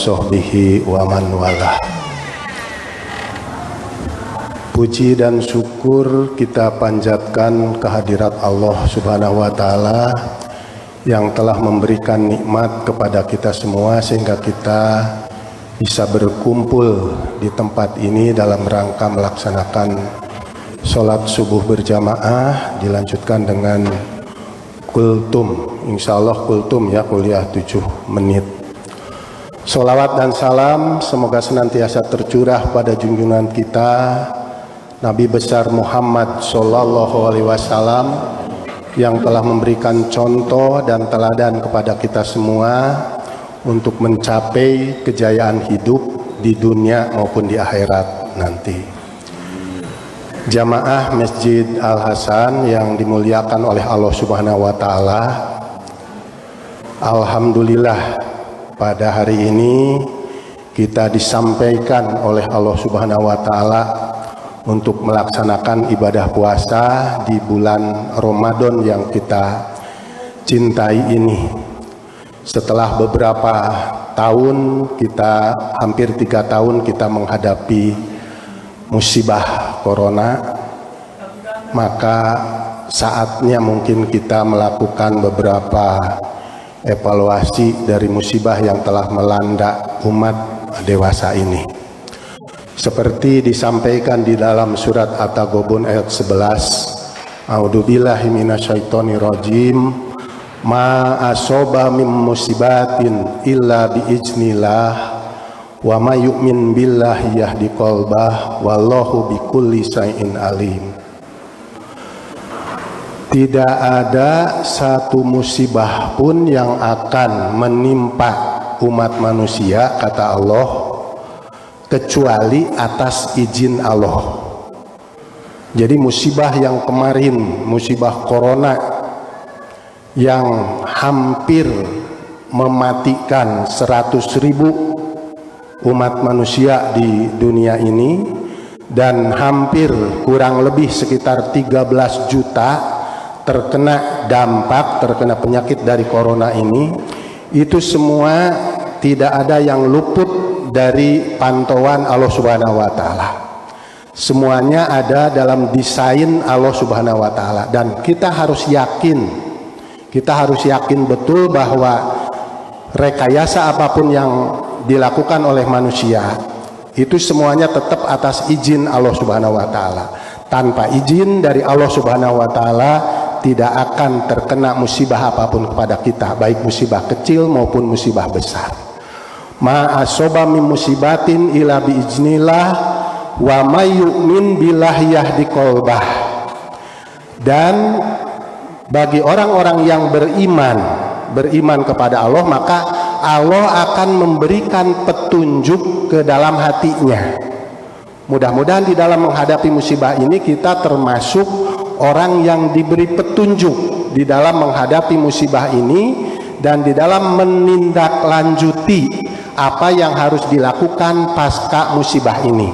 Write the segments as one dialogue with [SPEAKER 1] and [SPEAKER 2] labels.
[SPEAKER 1] sahbihi wa man walah. Puji dan syukur kita panjatkan kehadirat Allah Subhanahu wa taala yang telah memberikan nikmat kepada kita semua sehingga kita bisa berkumpul di tempat ini dalam rangka melaksanakan sholat subuh berjamaah, dilanjutkan dengan kultum. Insya Allah kultum ya, kuliah 7 menit. Sholawat dan salam semoga senantiasa tercurah pada junjungan kita Nabi besar Muhammad Sallallahu Alaihi Wasallam yang telah memberikan contoh dan teladan kepada kita semua untuk mencapai kejayaan hidup di dunia maupun di akhirat nanti. Jamaah Masjid Al-Hasan yang dimuliakan oleh Allah Subhanahu wa taala, alhamdulillah pada hari ini kita disampaikan oleh Allah Subhanahu wa taala untuk melaksanakan ibadah puasa di bulan Ramadan yang kita cintai ini. Setelah beberapa tahun, hampir 3 tahun kita menghadapi musibah corona, maka saatnya mungkin kita melakukan beberapa evaluasi dari musibah yang telah melanda umat dewasa ini. Seperti disampaikan di dalam surat At-Taghabun ayat 11, A'udzubillahi minasyaitonirrajim, ma asoba min musibatin illa biiznillah wa may yu'min billahi yahdi qalbah wallahu bikulli syai'in alim. Tidak ada satu musibah pun yang akan menimpa umat manusia, kata Allah, kecuali atas izin Allah. Jadi musibah yang kemarin, musibah corona yang hampir mematikan 100.000 umat manusia di dunia ini dan hampir kurang lebih sekitar 13 juta terkena penyakit dari corona ini, itu semua tidak ada yang luput dari pantauan Allah Subhanahu wa taala. Semuanya ada dalam desain Allah Subhanahu wa taala dan kita harus yakin betul bahwa rekayasa apapun yang dilakukan oleh manusia itu semuanya tetap atas izin Allah Subhanahu wa taala. Tanpa izin dari Allah Subhanahu wa taala tidak akan terkena musibah apapun kepada kita, baik musibah kecil maupun musibah besar. Ma asoba min musibatin ila biiznillah wa may yu'min billahi yahdi qalbah. Dan bagi orang-orang yang beriman kepada Allah, maka Allah akan memberikan petunjuk ke dalam hatinya. Mudah-mudahan di dalam menghadapi musibah ini kita termasuk orang yang diberi petunjuk di dalam menghadapi musibah ini dan di dalam menindaklanjuti apa yang harus dilakukan pasca musibah ini.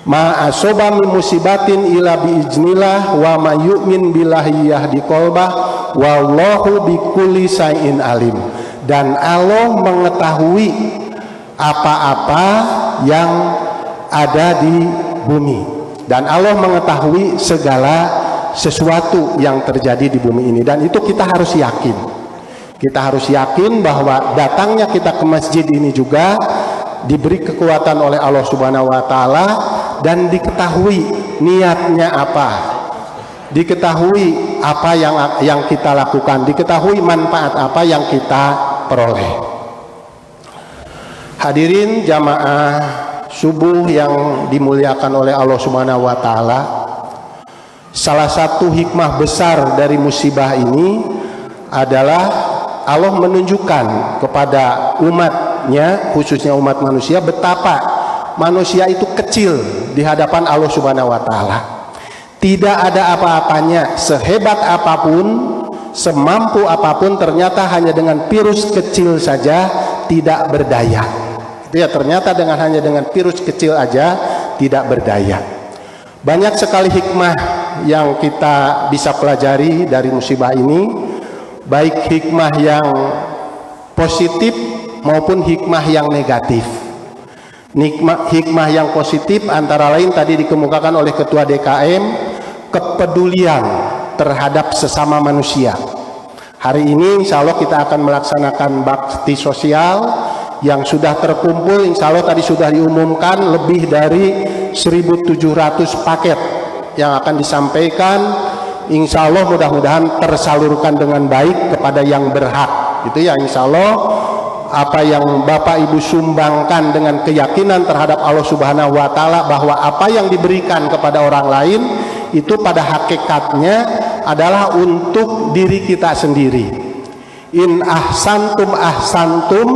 [SPEAKER 1] Ma asoba min musibatin ila biiznillah wa may yu'min billahi yahdi qalbah wallahu bikulli syai'in alim. Dan Allah mengetahui apa-apa yang ada di bumi, dan Allah mengetahui segala sesuatu yang terjadi di bumi ini, dan itu kita harus yakin. Kita harus yakin bahwa datangnya kita ke masjid ini juga diberi kekuatan oleh Allah Subhanahu wa taala dan diketahui niatnya apa. Diketahui apa yang kita lakukan, diketahui manfaat apa yang kita peroleh. Hadirin jamaah subuh yang dimuliakan oleh Allah Subhanahu wa taala, salah satu hikmah besar dari musibah ini adalah Allah menunjukkan kepada umatnya, khususnya umat manusia, betapa manusia itu kecil di hadapan Allah Subhanahu wa taala. Tidak ada apa-apanya, sehebat apapun, semampu apapun, ternyata hanya dengan virus kecil saja tidak berdaya. Ya, ternyata hanya dengan virus kecil aja tidak berdaya. Banyak sekali hikmah yang kita bisa pelajari dari musibah ini, baik hikmah yang positif maupun hikmah yang negatif. Hikmah yang positif antara lain tadi dikemukakan oleh Ketua DKM, kepedulian terhadap sesama manusia. Hari ini insya Allah kita akan melaksanakan bakti sosial yang sudah terkumpul, insya Allah tadi sudah diumumkan lebih dari 1.700 paket yang akan disampaikan. Insya Allah mudah-mudahan tersalurkan dengan baik kepada yang berhak, gitu ya. Insya Allah apa yang Bapak Ibu sumbangkan dengan keyakinan terhadap Allah Subhanahu wa Ta'ala bahwa apa yang diberikan kepada orang lain itu pada hakikatnya adalah untuk diri kita sendiri. In ahsantum ahsantum